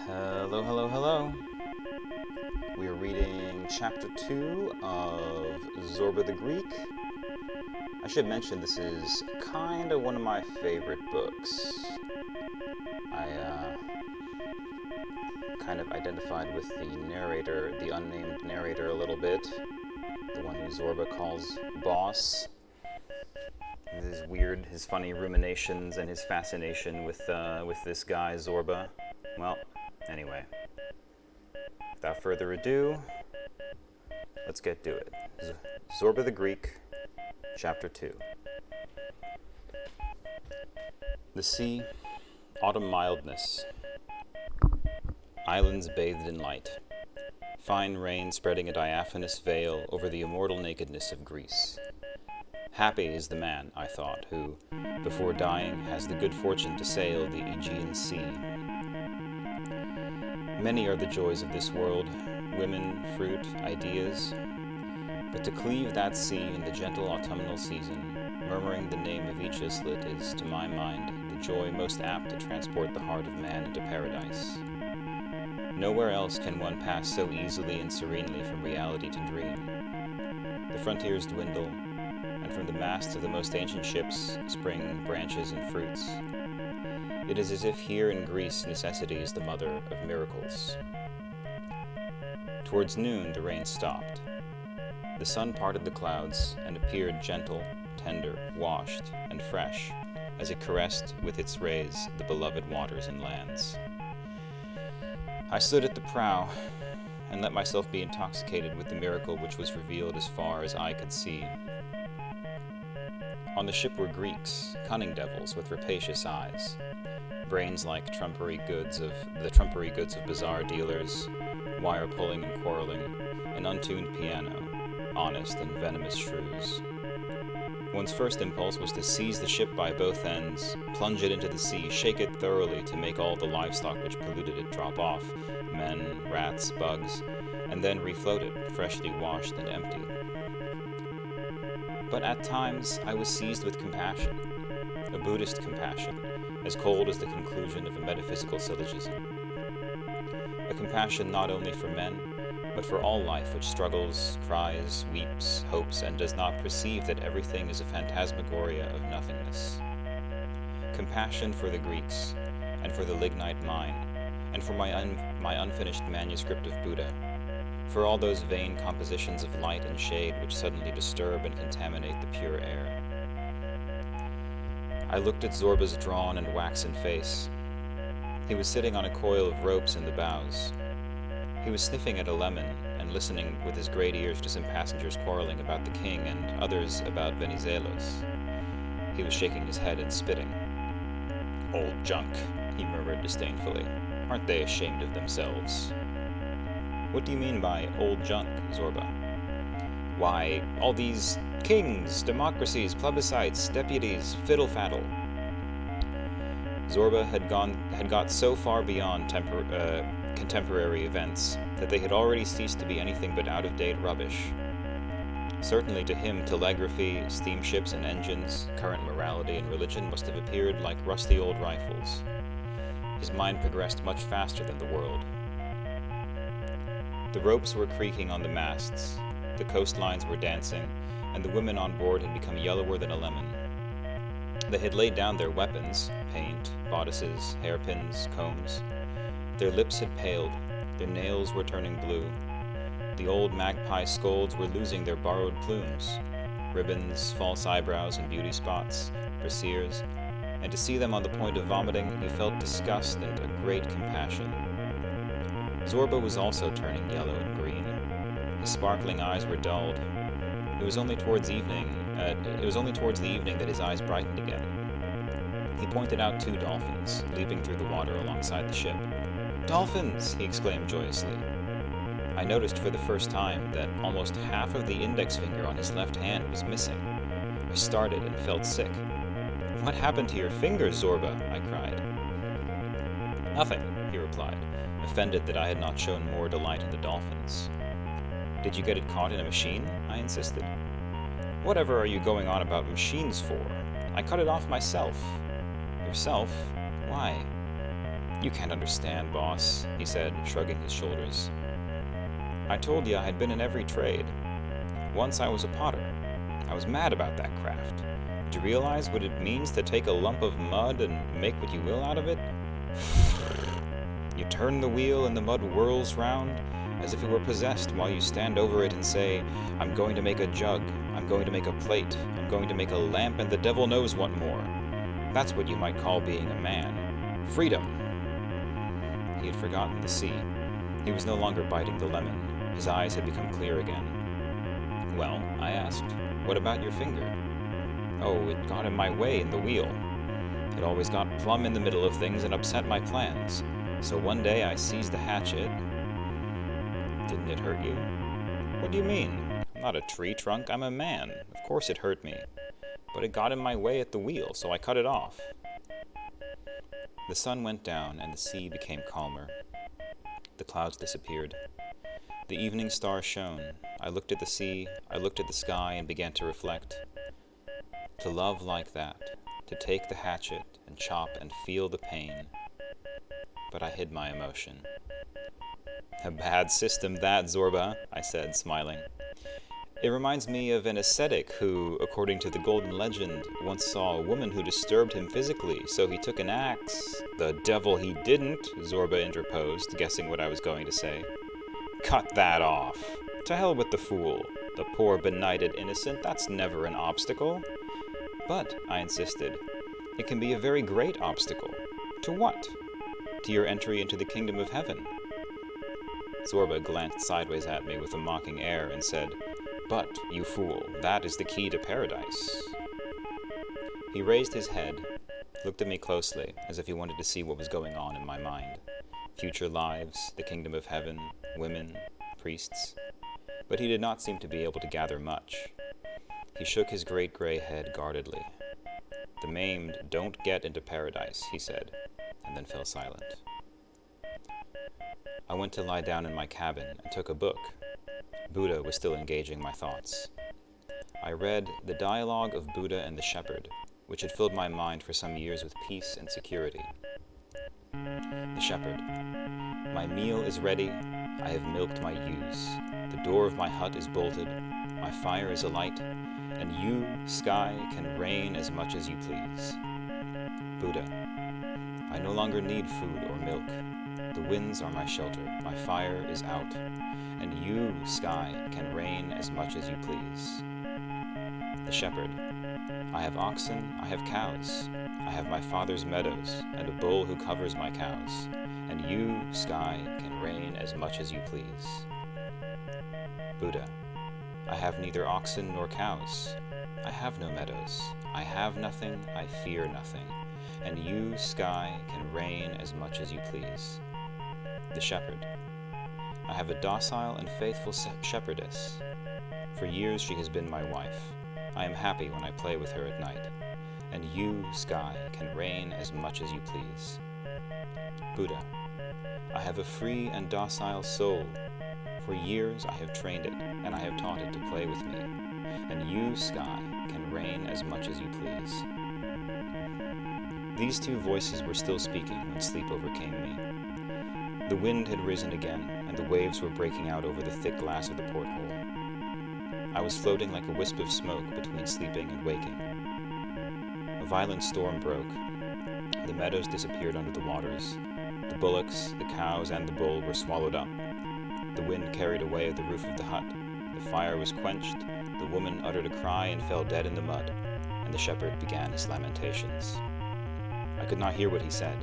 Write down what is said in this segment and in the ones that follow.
Hello, hello, hello. We are reading Chapter 2 of Zorba the Greek. I should mention this is kind of one of my favorite books. I kind of identified with the narrator, the unnamed narrator a little bit. The one who Zorba calls boss. His funny ruminations and his fascination with this guy, Zorba. Well, anyway, without further ado, let's get to it. Zorba the Greek, Chapter 2. The sea, autumn mildness. Islands bathed in light. Fine rain spreading a diaphanous veil over the immortal nakedness of Greece. Happy is the man, I thought, who, before dying, has the good fortune to sail the Aegean Sea. Many are the joys of this world, women, fruit, ideas, but to cleave that sea in the gentle autumnal season, murmuring the name of each islet is, to my mind, the joy most apt to transport the heart of man into paradise. Nowhere else can one pass so easily and serenely from reality to dream. The frontiers dwindle, and from the masts of the most ancient ships spring branches and fruits. It is as if here in Greece necessity is the mother of miracles. Towards noon the rain stopped. The sun parted the clouds and appeared gentle, tender, washed, and fresh, as it caressed with its rays the beloved waters and lands. I stood at the prow and let myself be intoxicated with the miracle which was revealed as far as eye could see. On the ship were Greeks, cunning devils with rapacious eyes, brains like the trumpery goods of bazaar dealers, wire pulling and quarreling, an untuned piano, honest and venomous shrews. One's first impulse was to seize the ship by both ends, plunge it into the sea, shake it thoroughly to make all the livestock which polluted it drop off, men, rats, bugs, and then refloat it, freshly washed and empty. But at times I was seized with compassion, a Buddhist compassion, as cold as the conclusion of a metaphysical syllogism. A compassion not only for men, but for all life which struggles, cries, weeps, hopes, and does not perceive that everything is a phantasmagoria of nothingness. Compassion for the Greeks, and for the lignite mine, and for my unfinished manuscript of Buddha, for all those vain compositions of light and shade which suddenly disturb and contaminate the pure air. I looked at Zorba's drawn and waxen face. He was sitting on a coil of ropes in the bows. He was sniffing at a lemon and listening with his great ears to some passengers quarreling about the king and others about Venizelos. He was shaking his head and spitting. "Old junk," he murmured disdainfully. "Aren't they ashamed of themselves?" "What do you mean by old junk, Zorba?" "Why, all these kings, democracies, plebiscites, deputies, fiddle-faddle." Zorba had got so far beyond contemporary events that they had already ceased to be anything but out-of-date rubbish. Certainly to him, telegraphy, steamships and engines, current morality and religion must have appeared like rusty old rifles. His mind progressed much faster than the world. The ropes were creaking on the masts, the coastlines were dancing, and the women on board had become yellower than a lemon. They had laid down their weapons, paint, bodices, hairpins, combs. Their lips had paled, their nails were turning blue. The old magpie scolds were losing their borrowed plumes, ribbons, false eyebrows and beauty spots, brasiers, and to see them on the point of vomiting, you felt disgust and a great compassion. Zorba was also turning yellow and green. His sparkling eyes were dulled. It was only towards the evening that his eyes brightened again. He pointed out 2 dolphins, leaping through the water alongside the ship. "Dolphins!" he exclaimed joyously. I noticed for the first time that almost half of the index finger on his left hand was missing. I started and felt sick. "What happened to your finger, Zorba?" I cried. "Nothing," he replied, offended that I had not shown more delight in the dolphins. "Did you get it caught in a machine?" I insisted. "Whatever are you going on about machines for? I cut it off myself." "Yourself? Why?" "You can't understand, boss," he said, shrugging his shoulders. "I told you I had been in every trade. Once I was a potter. I was mad about that craft. Do you realize what it means to take a lump of mud and make what you will out of it? You turn the wheel and the mud whirls round as if it were possessed while you stand over it and say, 'I'm going to make a jug, I'm going to make a plate, I'm going to make a lamp, and the devil knows what more.' That's what you might call being a man. Freedom." He had forgotten the sea. He was no longer biting the lemon. His eyes had become clear again. "Well," I asked, "what about your finger?" "Oh, it got in my way in the wheel. It always got plumb in the middle of things and upset my plans. So one day I seized the hatchet." "Didn't it hurt you?" "What do you mean? I'm not a tree trunk, I'm a man. Of course it hurt me. But it got in my way at the wheel, so I cut it off." The sun went down and the sea became calmer. The clouds disappeared. The evening star shone. I looked at the sea, I looked at the sky, and began to reflect. To love like that, to take the hatchet and chop and feel the pain. But I hid my emotion. "A bad system that, Zorba," I said, smiling. "It reminds me of an ascetic who, according to the golden legend, once saw a woman who disturbed him physically, so he took an axe." "The devil he didn't," Zorba interposed, guessing what I was going to say. "Cut that off. To hell with the fool. The poor benighted innocent, that's never an obstacle." "But," I insisted, "it can be a very great obstacle." "To what?" "To your entry into the kingdom of heaven." Zorba glanced sideways at me with a mocking air and said, "But, you fool, that is the key to paradise." He raised his head, looked at me closely, as if he wanted to see what was going on in my mind. Future lives, the kingdom of heaven, women, priests. But he did not seem to be able to gather much. He shook his great gray head guardedly. "The maimed don't get into paradise," he said, and then fell silent. I went to lie down in my cabin and took a book. Buddha was still engaging my thoughts. I read The Dialogue of Buddha and the Shepherd, which had filled my mind for some years with peace and security. The Shepherd. "My meal is ready. I have milked my ewes. The door of my hut is bolted. My fire is alight. And you, sky, can rain as much as you please." Buddha. "I no longer need food or milk. The winds are my shelter. My fire is out. And you, sky, can rain as much as you please." The Shepherd. "I have oxen, I have cows. I have my father's meadows, and a bull who covers my cows. And you, sky, can rain as much as you please." Buddha. "I have neither oxen nor cows. I have no meadows. I have nothing, I fear nothing. And you, sky, can rain as much as you please." The Shepherd. "I have a docile and faithful shepherdess. For years she has been my wife. I am happy when I play with her at night. And you, sky, can rain as much as you please." Buddha. "I have a free and docile soul. For years I have trained it, and I have taught it to play with me. And you, sky, can rain as much as you please." These 2 voices were still speaking when sleep overcame me. The wind had risen again, and the waves were breaking out over the thick glass of the porthole. I was floating like a wisp of smoke between sleeping and waking. A violent storm broke. The meadows disappeared under the waters. The bullocks, the cows, and the bull were swallowed up. The wind carried away the roof of the hut. The fire was quenched. The woman uttered a cry and fell dead in the mud, and the shepherd began his lamentations. I could not hear what he said,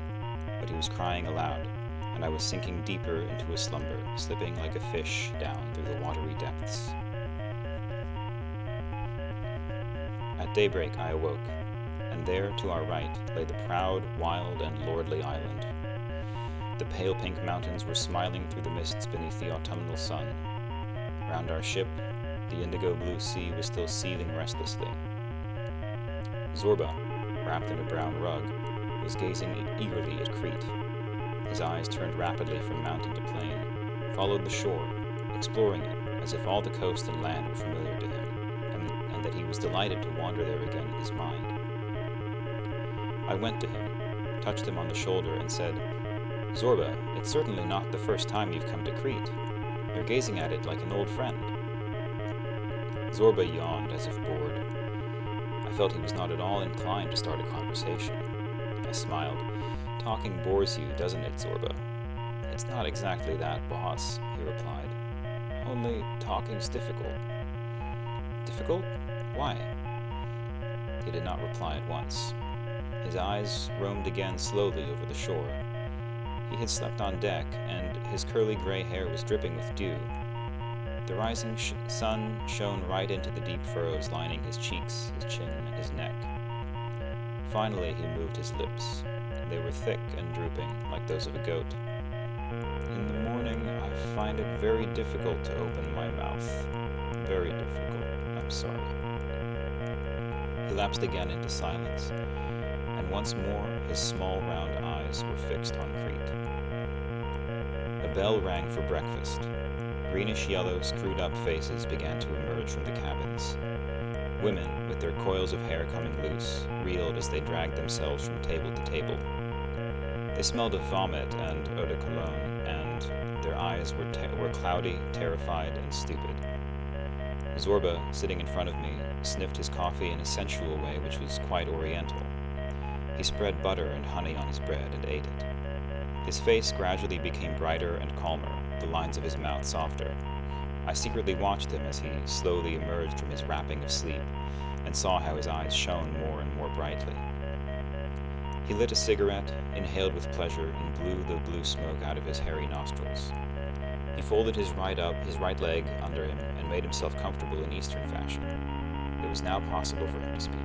but he was crying aloud, and I was sinking deeper into a slumber, slipping like a fish down through the watery depths. At daybreak I awoke, and there to our right lay the proud, wild, and lordly island. The pale pink mountains were smiling through the mists beneath the autumnal sun. Round our ship, the indigo blue sea was still seething restlessly. Zorba, wrapped in a brown rug, was gazing eagerly at Crete. His eyes turned rapidly from mountain to plain, followed the shore, exploring it as if all the coast and land were familiar to him, and that he was delighted to wander there again in his mind. I went to him, touched him on the shoulder, and said, "Zorba, it's certainly not the first time you've come to Crete. You're gazing at it like an old friend." Zorba yawned as if bored. I felt he was not at all inclined to start a conversation. I smiled. "Talking bores you, doesn't it, Zorba?" "It's not exactly that, boss," he replied. "Only talking's difficult." "Difficult? Why?" He did not reply at once. His eyes roamed again slowly over the shore. He had slept on deck, and his curly gray hair was dripping with dew. The rising sun shone right into the deep furrows lining his cheeks, his chin, and his neck. Finally, he moved his lips. They were thick and drooping, like those of a goat. "In the morning, I find it very difficult to open my mouth. Very difficult. I'm sorry." He lapsed again into silence, and once more his small round eyes were fixed on Crete. A bell rang for breakfast. Greenish-yellow, screwed-up faces began to emerge from the cabins. Women, with their coils of hair coming loose, reeled as they dragged themselves from table to table. They smelled of vomit and eau de cologne, and their eyes were cloudy, terrified, and stupid. Zorba, sitting in front of me, sniffed his coffee in a sensual way which was quite oriental. He spread butter and honey on his bread and ate it. His face gradually became brighter and calmer, the lines of his mouth softer. I secretly watched him as he slowly emerged from his wrapping of sleep, and saw how his eyes shone more and more brightly. He lit a cigarette, inhaled with pleasure, and blew the blue smoke out of his hairy nostrils. He folded his right leg under him, and made himself comfortable in Eastern fashion. It was now possible for him to speak.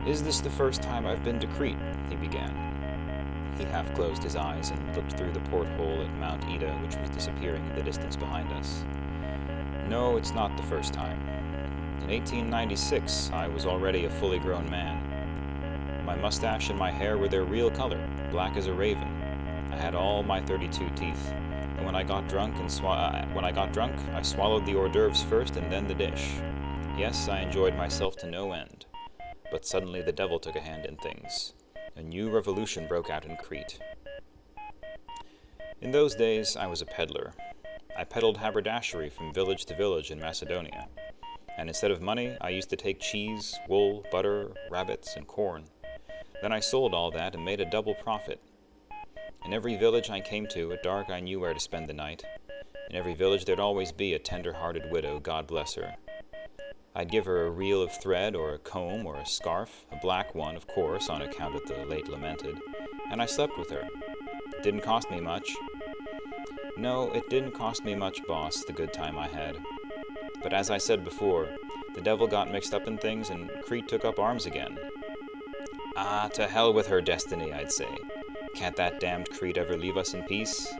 "Is this the first time I've been to Crete?" he began. He half closed his eyes and looked through the porthole at Mount Ida, which was disappearing in the distance behind us. "No, it's not the first time. In 1896, I was already a fully grown man. My mustache and my hair were their real color, black as a raven. I had all my 32 teeth, and when I got drunk, I swallowed the hors d'oeuvres first and then the dish. Yes, I enjoyed myself to no end. But suddenly the devil took a hand in things. A new revolution broke out in Crete. In those days, I was a peddler. I peddled haberdashery from village to village in Macedonia. And instead of money, I used to take cheese, wool, butter, rabbits, and corn. Then I sold all that and made a double profit. In every village I came to, at dark I knew where to spend the night. In every village there'd always be a tender-hearted widow, God bless her. I'd give her a reel of thread, or a comb, or a scarf, a black one, of course, on account of the late lamented, and I slept with her. It didn't cost me much. No, it didn't cost me much, boss, the good time I had. But as I said before, the devil got mixed up in things, and Crete took up arms again. Ah, to hell with her destiny, I'd say. Can't that damned Crete ever leave us in peace?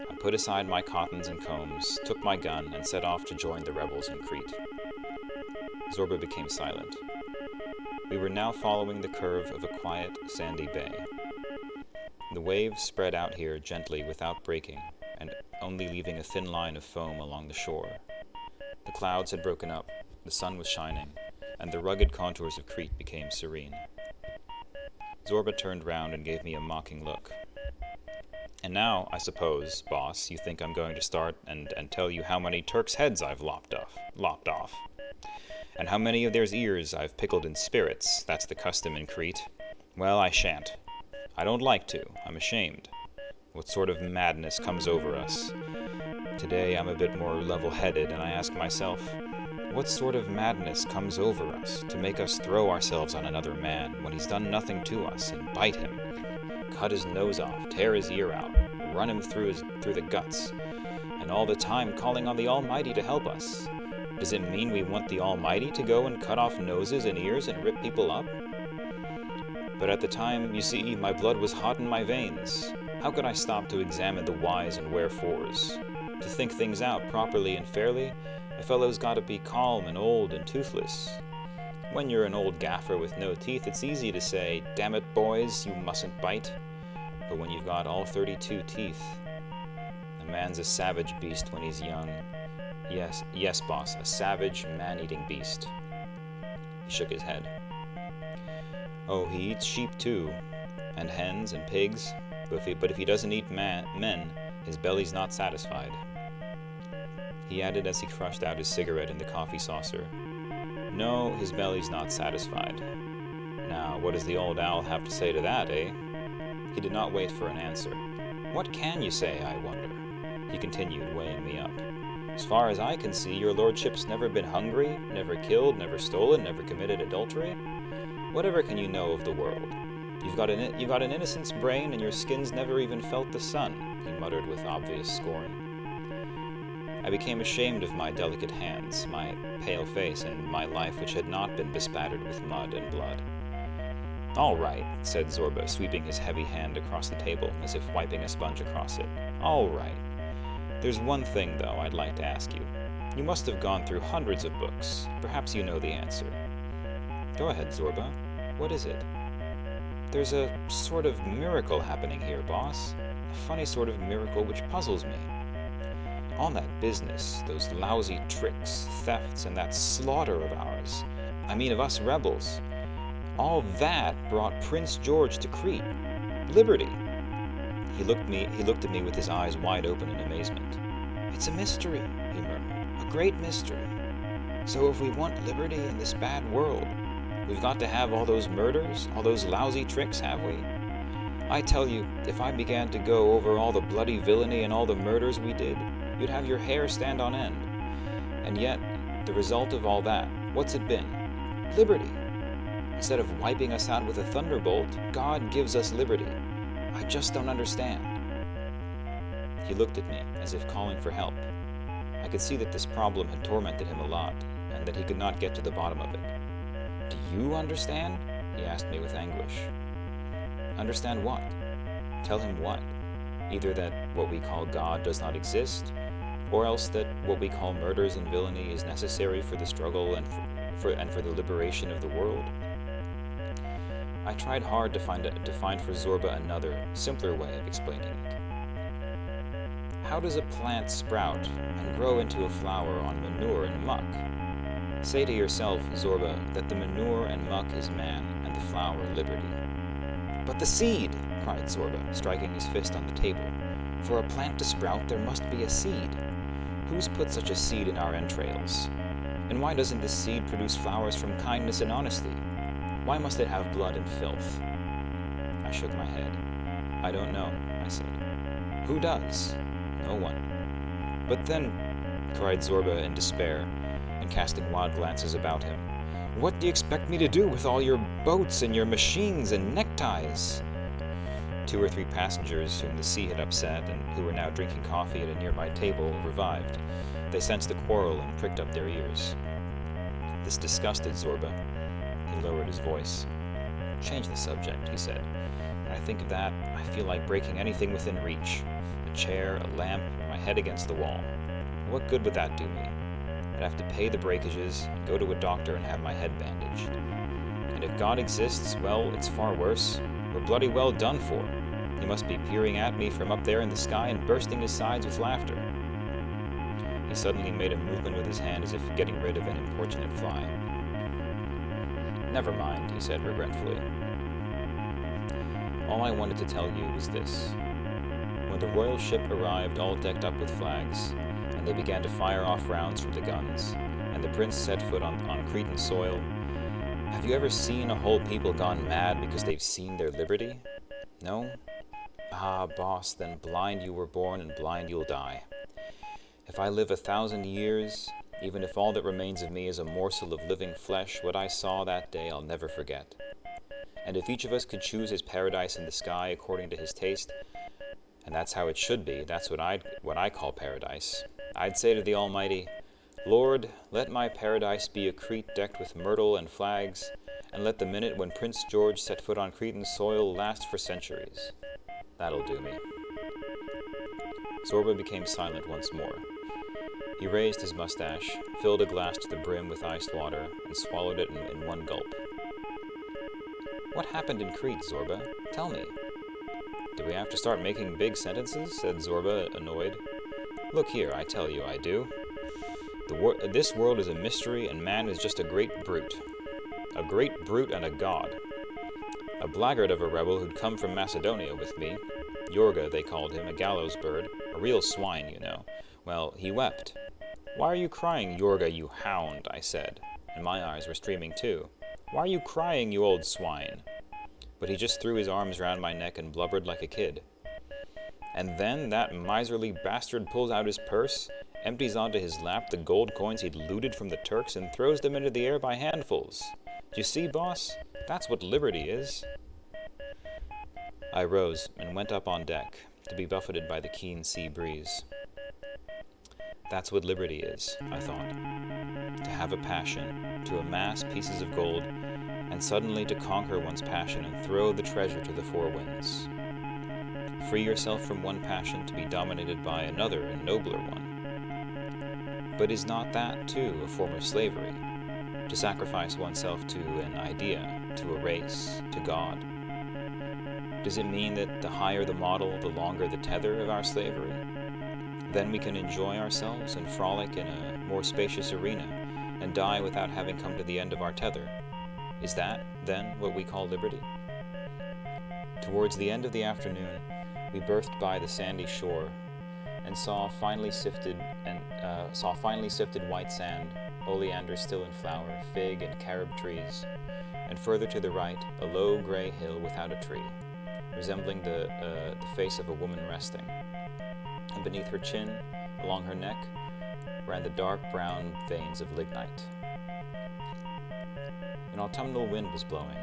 I put aside my cottons and combs, took my gun, and set off to join the rebels in Crete. Zorba became silent. We were now following the curve of a quiet, sandy bay. The waves spread out here gently without breaking, and only leaving a thin line of foam along the shore. The clouds had broken up, the sun was shining, and the rugged contours of Crete became serene. Zorba turned round and gave me a mocking look. "And now, I suppose, boss, you think I'm going to start and tell you how many Turks' heads I've lopped off. And how many of their ears I've pickled in spirits. That's the custom in Crete. Well, I shan't. I don't like to. I'm ashamed. What sort of madness comes over us? Today I'm a bit more level-headed, and I ask myself, what sort of madness comes over us to make us throw ourselves on another man when he's done nothing to us, and bite him? cut his nose off, tear his ear out, run him through the guts, and all the time calling on the Almighty to help us. Does it mean we want the Almighty to go and cut off noses and ears and rip people up? But at the time, you see, my blood was hot in my veins. How could I stop to examine the whys and wherefores? To think things out properly and fairly, a fellow's got to be calm and old and toothless. When you're an old gaffer with no teeth, it's easy to say, "Damn it, boys, you mustn't bite." But when you've got all 32 teeth, a man's a savage beast when he's young. Yes, boss, a savage, man-eating beast. He shook his head. Oh, he eats sheep too, and hens and pigs, but if he doesn't eat men, his belly's not satisfied. He added as he crushed out his cigarette in the coffee saucer. No, his belly's not satisfied. Now, what does the old owl have to say to that, eh? He did not wait for an answer. What can you say, I wonder? He continued, weighing me up. As far as I can see, your lordship's never been hungry, never killed, never stolen, never committed adultery. Whatever can you know of the world? You've got an innocent's brain, and your skin's never even felt the sun, he muttered with obvious scorn. I became ashamed of my delicate hands, my pale face, and my life which had not been bespattered with mud and blood. All right, said Zorba, sweeping his heavy hand across the table, as if wiping a sponge across it. All right. There's one thing, though, I'd like to ask you. You must have gone through hundreds of books. Perhaps you know the answer. Go ahead, Zorba. What is it? There's a sort of miracle happening here, boss. A funny sort of miracle which puzzles me. All that business, those lousy tricks, thefts, and that slaughter of ours, I mean of us rebels, all that brought Prince George to Crete. Liberty. He looked at me with his eyes wide open in amazement. It's a mystery, he murmured, a great mystery. So if we want liberty in this bad world, we've got to have all those murders, all those lousy tricks, have we? I tell you, if I began to go over all the bloody villainy and all the murders we did, you'd have your hair stand on end. And yet, the result of all that, what's it been? Liberty. Instead of wiping us out with a thunderbolt, God gives us liberty. I just don't understand. He looked at me, as if calling for help. I could see that this problem had tormented him a lot, and that he could not get to the bottom of it. Do you understand? He asked me with anguish. Understand what? Tell him what? Either that what we call God does not exist, or else that what we call murders and villainy is necessary for the struggle and for the liberation of the world. I tried hard to find for Zorba another, simpler way of explaining it. How does a plant sprout and grow into a flower on manure and muck? Say to yourself, Zorba, that the manure and muck is man and the flower liberty. But the seed, cried Zorba, striking his fist on the table. For a plant to sprout, there must be a seed. Who's put such a seed in our entrails? And why doesn't this seed produce flowers from kindness and honesty? Why must it have blood and filth? I shook my head. I don't know, I said. Who does? No one. But then, cried Zorba in despair, and casting wild glances about him, what do you expect me to do with all your boats and your machines and neckties? 2 or 3 passengers whom the sea had upset and who were now drinking coffee at a nearby table revived. They sensed the quarrel and pricked up their ears. This disgusted Zorba. He lowered his voice. Change the subject, he said. When I think of that, I feel like breaking anything within reach. A chair, a lamp, or my head against the wall. What good would that do me? I'd have to pay the breakages and go to a doctor and have my head bandaged. And if God exists, well, it's far worse. We're bloody well done for. He must be peering at me from up there in the sky and bursting his sides with laughter. He suddenly made a movement with his hand as if getting rid of an importunate fly. Never mind, he said regretfully. All I wanted to tell you was this. When the royal ship arrived all decked up with flags, and they began to fire off rounds from the guns, and the prince set foot on Cretan soil, have you ever seen a whole people gone mad because they've seen their liberty? No? Ah, boss, then blind you were born and blind you'll die. If I live 1,000 years, even if all that remains of me is a morsel of living flesh, what I saw that day I'll never forget. And if each of us could choose his paradise in the sky according to his taste, and that's how it should be, that's what I call paradise, I'd say to the Almighty, Lord, let my paradise be a Crete decked with myrtle and flags, and let the minute when Prince George set foot on Cretan soil last for centuries. That'll do me. Zorba became silent once more. He raised his mustache, filled a glass to the brim with iced water, and swallowed it in one gulp. What happened in Crete, Zorba? Tell me. Do we have to start making big sentences? Said Zorba, annoyed. Look here, I tell you I do. This world is a mystery, and man is just a great brute. A great brute and a god. A blackguard of a rebel who'd come from Macedonia with me. Yorga, they called him, a gallows bird. A real swine, you know. Well, he wept. Why are you crying, Yorga, you hound? I said, and my eyes were streaming too. Why are you crying, you old swine? But he just threw his arms round my neck and blubbered like a kid. And then that miserly bastard pulls out his purse, empties onto his lap the gold coins he'd looted from the Turks, and throws them into the air by handfuls. Do you see, boss? That's what liberty is. I rose and went up on deck, to be buffeted by the keen sea breeze. That's what liberty is, I thought. To have a passion, to amass pieces of gold, and suddenly to conquer one's passion and throw the treasure to the four winds. Free yourself from one passion to be dominated by another and nobler one. But is not that, too, a form of slavery? To sacrifice oneself to an idea, to a race, to God? Does it mean that the higher the model, the longer the tether of our slavery? Then we can enjoy ourselves and frolic in a more spacious arena, and die without having come to the end of our tether. Is that, then, what we call liberty? Towards the end of the afternoon, we berthed by the sandy shore, and saw finely sifted white sand, oleander still in flower, fig and carob trees, and further to the right, a low gray hill without a tree, resembling the face of a woman resting. And beneath her chin, along her neck, ran the dark brown veins of lignite. An autumnal wind was blowing.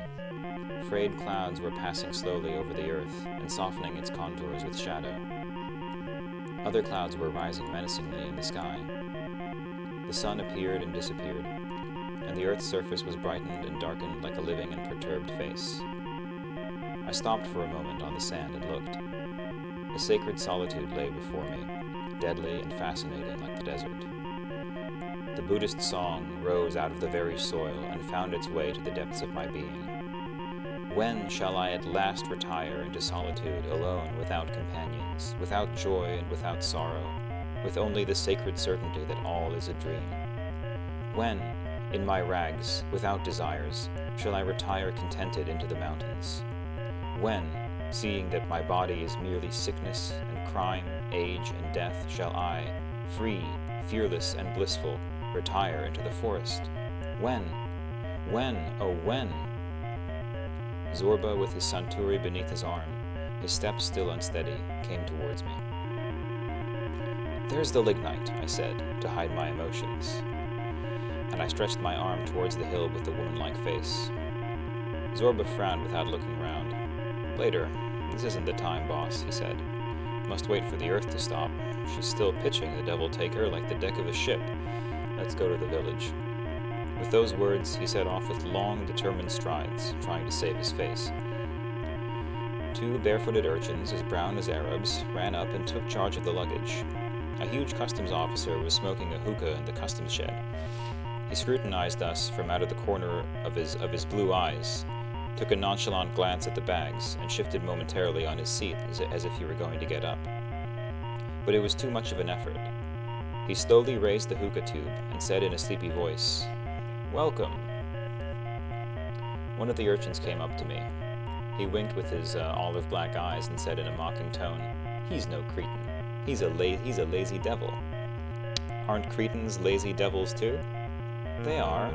Frayed clouds were passing slowly over the earth and softening its contours with shadow. Other clouds were rising menacingly in the sky. The sun appeared and disappeared, and the earth's surface was brightened and darkened like a living and perturbed face. I stopped for a moment on the sand and looked. A sacred solitude lay before me, deadly and fascinating like the desert. The Buddhist song rose out of the very soil and found its way to the depths of my being. When shall I at last retire into solitude, alone, without companions, without joy and without sorrow, with only the sacred certainty that all is a dream? When, in my rags, without desires, shall I retire contented into the mountains? When, seeing that my body is merely sickness and crime, age and death, shall I, free, fearless and blissful, retire into the forest? When? When, oh when? Zorba, with his santuri beneath his arm, his steps still unsteady, came towards me. There's the lignite, I said, to hide my emotions, and I stretched my arm towards the hill with the woman-like face. Zorba frowned without looking round. Later. This isn't the time, boss, he said. Must wait for the earth to stop. She's still pitching, the devil take her, like the deck of a ship. Let's go to the village. With those words, he set off with long, determined strides, trying to save his face. Two barefooted urchins, as brown as Arabs, ran up and took charge of the luggage. A huge customs officer was smoking a hookah in the customs shed. He scrutinized us from out of the corner of his blue eyes, took a nonchalant glance at the bags, and shifted momentarily on his seat as if he were going to get up. But it was too much of an effort. He slowly raised the hookah tube and said in a sleepy voice, "Welcome." One of the urchins came up to me. He winked with his olive black eyes and said in a mocking tone, "He's no Cretan. He's a lazy devil." "Aren't Cretans lazy devils too?" "They are.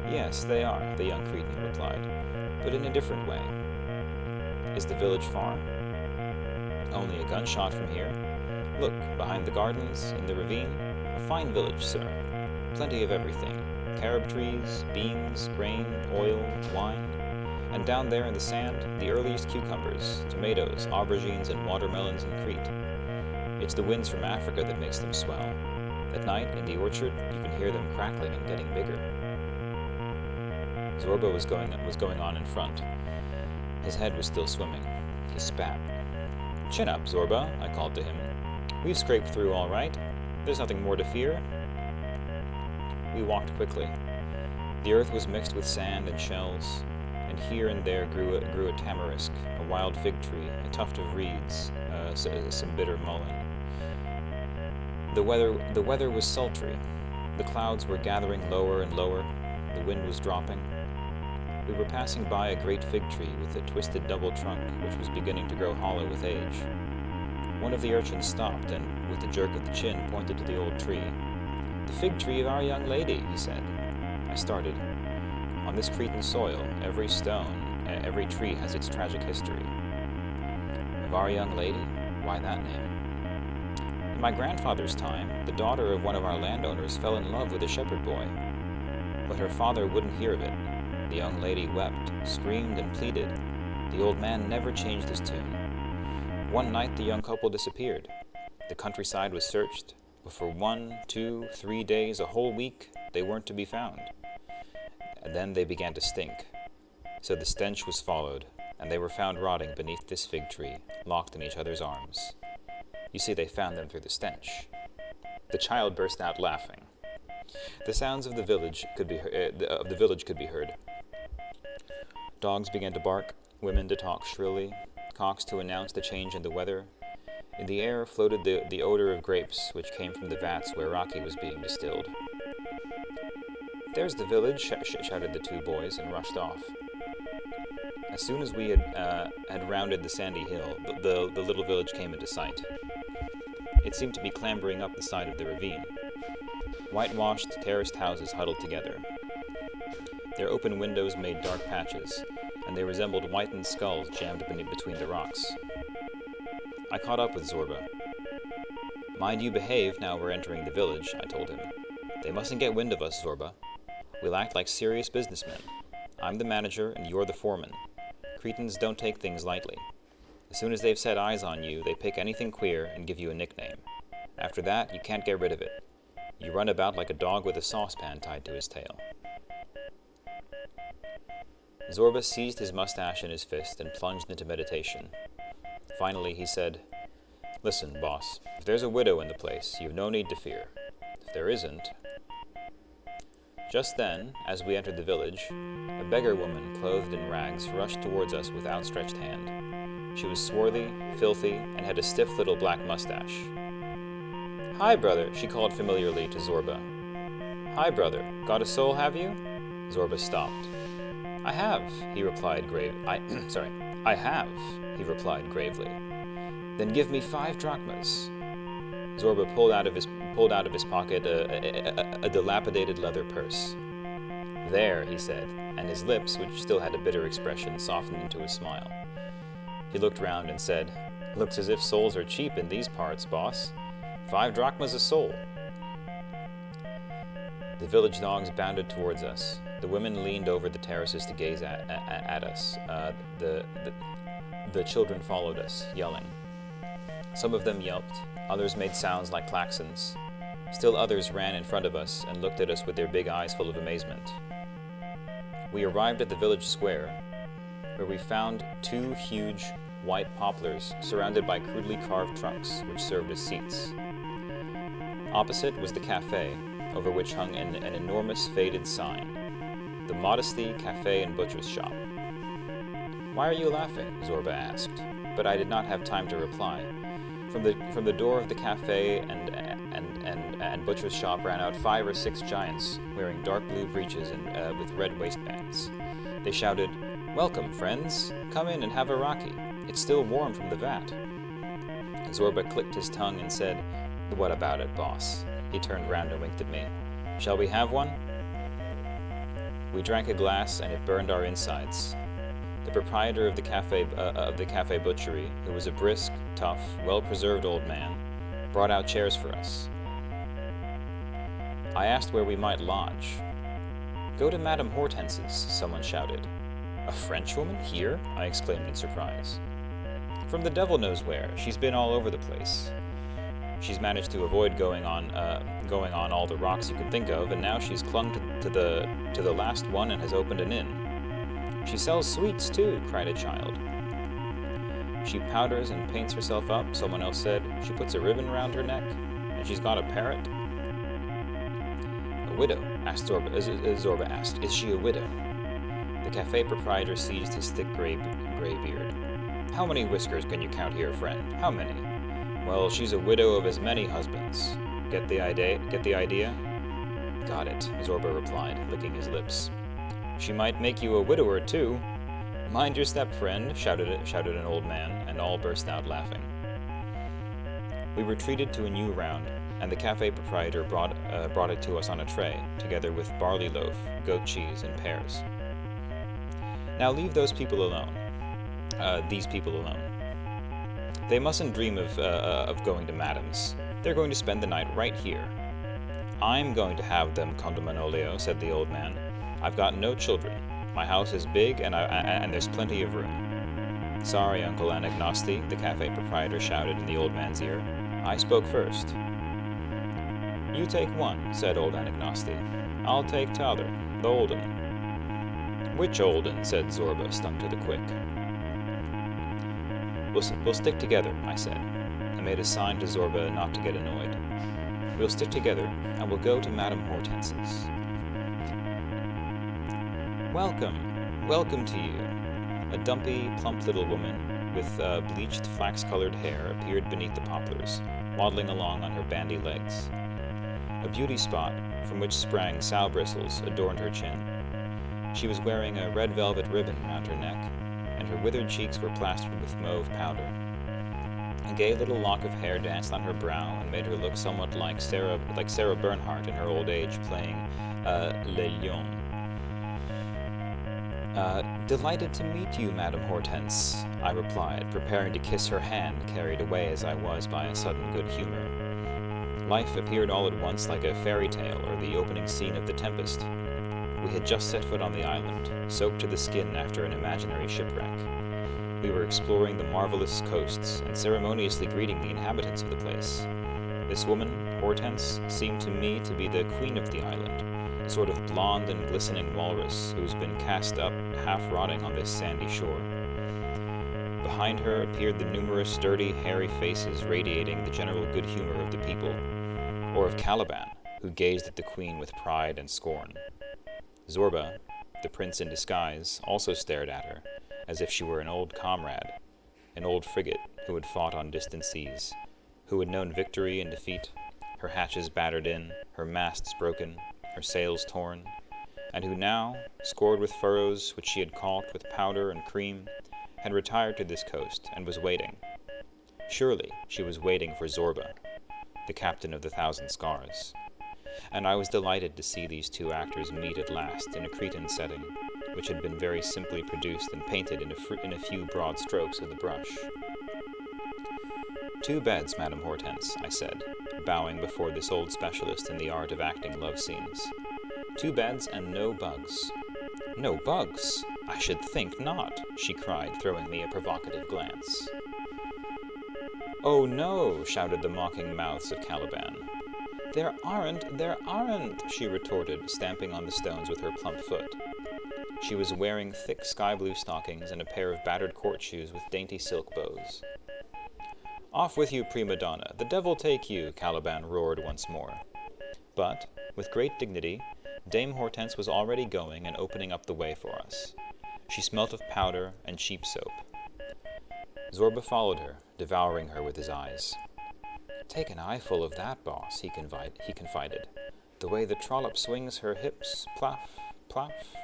Yes, they are," the young Cretan replied, "but in a different way." "Is the village far?" "Only a gunshot from here. Look, behind the gardens, in the ravine, a fine village, sir. Plenty of everything. Carob trees, beans, grain, oil, wine, And down there in the sand, the earliest cucumbers, tomatoes, aubergines, and watermelons in Crete. It's the winds from Africa that makes them swell. At night, in the orchard, you can hear them crackling and getting bigger. Zorba was going on in front. His head was still swimming. He spat. "Chin up, Zorba," I called to him. "We've scraped through all right. There's nothing more to fear." We walked quickly. The earth was mixed with sand and shells, and here and there grew a tamarisk, a wild fig tree, a tuft of reeds, some bitter mullein. The weather was sultry. The clouds were gathering lower and lower. The wind was dropping. We were passing by a great fig tree with a twisted double trunk, which was beginning to grow hollow with age. One of the urchins stopped and, with a jerk of the chin, pointed to the old tree. "The fig tree of our young lady," he said. I started. On this Cretan soil, every stone, every tree has its tragic history. Of our young lady? Why that name? In my grandfather's time, the daughter of one of our landowners fell in love with a shepherd boy. But her father wouldn't hear of it. The young lady wept, screamed, and pleaded. The old man never changed his tune. One night the young couple disappeared. The countryside was searched, but for 1, 2, 3 days, a whole week, they weren't to be found. And then they began to stink. So the stench was followed, and they were found rotting beneath this fig tree, locked in each other's arms. You see, they found them through the stench. The child burst out laughing. The sounds of the village could be heard. Dogs began to bark, women to talk shrilly, cocks to announce the change in the weather. In the air floated the odor of grapes, which came from the vats where raki was being distilled. "There's the village," shouted the two boys, and rushed off. As soon as we had rounded the sandy hill, the little village came into sight. It seemed to be clambering up the side of the ravine. Whitewashed, terraced houses huddled together. Their open windows made dark patches, and they resembled whitened skulls jammed between the rocks. I caught up with Zorba. "Mind you behave now we're entering the village," I told him. "They mustn't get wind of us, Zorba. We'll act like serious businessmen. I'm the manager and you're the foreman. Cretans don't take things lightly. As soon as they've set eyes on you, they pick anything queer and give you a nickname. After that, you can't get rid of it. You run about like a dog with a saucepan tied to his tail." Zorba seized his mustache in his fist and plunged into meditation. Finally, he said, "Listen, boss, if there's a widow in the place, you've no need to fear. If there isn't..." Just then, as we entered the village, a beggar woman clothed in rags rushed towards us with outstretched hand. She was swarthy, filthy, and had a stiff little black mustache. "Hi, brother," she called familiarly to Zorba. "Hi, brother. Got a soul, have you?" Zorba stopped. "I have," he replied I have, he replied gravely. "Then give me 5 drachmas." Zorba pulled out of his pocket a dilapidated leather purse. "There," he said, and his lips, which still had a bitter expression, softened into a smile. He looked round and said, "Looks as if souls are cheap in these parts, boss. 5 drachmas a soul." The village dogs bounded towards us. The women leaned over the terraces to gaze at us. The children followed us, yelling. Some of them yelped. Others made sounds like klaxons. Still others ran in front of us and looked at us with their big eyes full of amazement. We arrived at the village square, where we found 2 huge white poplars surrounded by crudely carved trunks, which served as seats. Opposite was the cafe, over which hung an enormous faded sign, "The Modesty Cafe and Butcher's Shop." "Why are you laughing?" Zorba asked, but I did not have time to reply. From the door of the cafe and butcher's shop ran out 5 or 6 giants wearing dark blue breeches and with red waistbands. They shouted, "Welcome, friends! Come in and have a raki. It's still warm from the vat." Zorba clicked his tongue and said, "What about it, boss?" He turned round and winked at me. "Shall we have one?" We drank a glass and it burned our insides. The proprietor of the cafe butchery, who was a brisk, tough, well-preserved old man, brought out chairs for us. I asked where we might lodge. "Go to Madame Hortense's," someone shouted. A Frenchwoman here? I exclaimed in surprise. From the devil knows where. She's been all over the place. She's managed to avoid going on all the rocks you could think of, and now she's clung to the last one and has opened an inn. She sells sweets too, cried a child. She powders and paints herself up, someone else said. She puts a ribbon round her neck, and she's got a parrot. A widow? Zorba asked. Is she a widow? The cafe proprietor seized his thick gray beard. How many whiskers can you count here, friend? How many? Well, she's a widow of as many husbands. Get the idea? Got it, Zorba replied, licking his lips. She might make you a widower, too. Mind your step, friend, shouted an old man, and all burst out laughing. We were treated to a new round, and the cafe proprietor brought it to us on a tray, together with barley loaf, goat cheese, and pears. Now leave those people alone. These people alone. They mustn't dream of going to Madame's. They're going to spend the night right here. I'm going to have them, Condominolio, said the old man. I've got no children. My house is big, and there's plenty of room. Sorry, Uncle Anagnosti, the cafe proprietor shouted in the old man's ear. I spoke first. You take one, said old Anagnosti. I'll take t'other, the old un. Which old un? Said Zorba, stung to the quick. We'll stick together, I said. I made a sign to Zorba not to get annoyed. We'll stick together, and we'll go to Madame Hortense's. Welcome to you. A dumpy, plump little woman with bleached, flax-colored hair appeared beneath the poplars, waddling along on her bandy legs. A beauty spot, from which sprang sow bristles, adorned her chin. She was wearing a red velvet ribbon round her neck, and her withered cheeks were plastered with mauve powder. A gay little lock of hair danced on her brow and made her look somewhat like Sarah Bernhardt in her old age, playing Les Lions. Delighted to meet you, Madame Hortense, I replied, preparing to kiss her hand, carried away as I was by a sudden good humor. Life appeared all at once like a fairy tale or the opening scene of The Tempest. We had just set foot on the island, soaked to the skin after an imaginary shipwreck. We were exploring the marvelous coasts and ceremoniously greeting the inhabitants of the place. This woman, Hortense, seemed to me to be the queen of the island, a sort of blonde and glistening walrus who's been cast up, half-rotting on this sandy shore. Behind her appeared the numerous dirty, hairy faces radiating the general good humor of the people, or of Caliban, who gazed at the queen with pride and scorn. Zorba, the prince in disguise, also stared at her, as if she were an old comrade, an old frigate who had fought on distant seas, who had known victory and defeat, her hatches battered in, her masts broken, her sails torn, and who now, scored with furrows which she had caulked with powder and cream, had retired to this coast and was waiting. Surely she was waiting for Zorba, the captain of the 1,000 Scars. And I was delighted to see these two actors meet at last in a Cretan setting, which had been very simply produced and painted in a few broad strokes of the brush. 2 beds, Madame Hortense, I said, bowing before this old specialist in the art of acting love scenes. 2 beds and no bugs. No bugs? I should think not, she cried, throwing me a provocative glance. Oh no, shouted the mocking mouths of Caliban. There aren't, she retorted, stamping on the stones with her plump foot. She was wearing thick sky-blue stockings and a pair of battered court shoes with dainty silk bows. Off with you, prima donna, the devil take you, Caliban roared once more. But, with great dignity, Dame Hortense was already going and opening up the way for us. She smelt of powder and cheap soap. Zorba followed her, devouring her with his eyes. Take an eyeful of that, boss, he confided. The way the trollop swings her hips, plaff, plaff,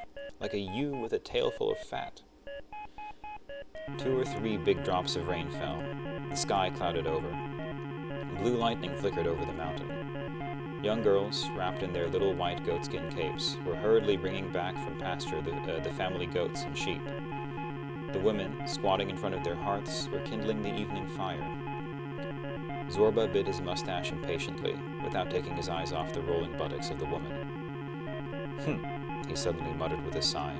like a ewe with a tailful of fat. 2 or 3 big drops of rain fell. The sky clouded over. Blue lightning flickered over the mountain. Young girls, wrapped in their little white goatskin capes, were hurriedly bringing back from pasture the family goats and sheep. The women, squatting in front of their hearths, were kindling the evening fire. Zorba bit his mustache impatiently, without taking his eyes off the rolling buttocks of the woman. He suddenly muttered with a sigh.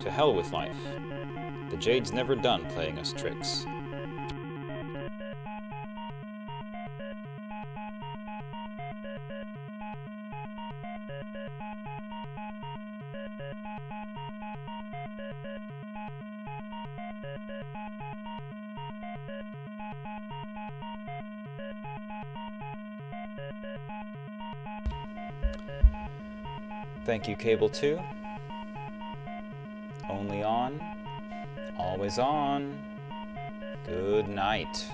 To hell with life. The Jade's never done playing us tricks. Thank you, Cable 2. Only on, always on. Good night.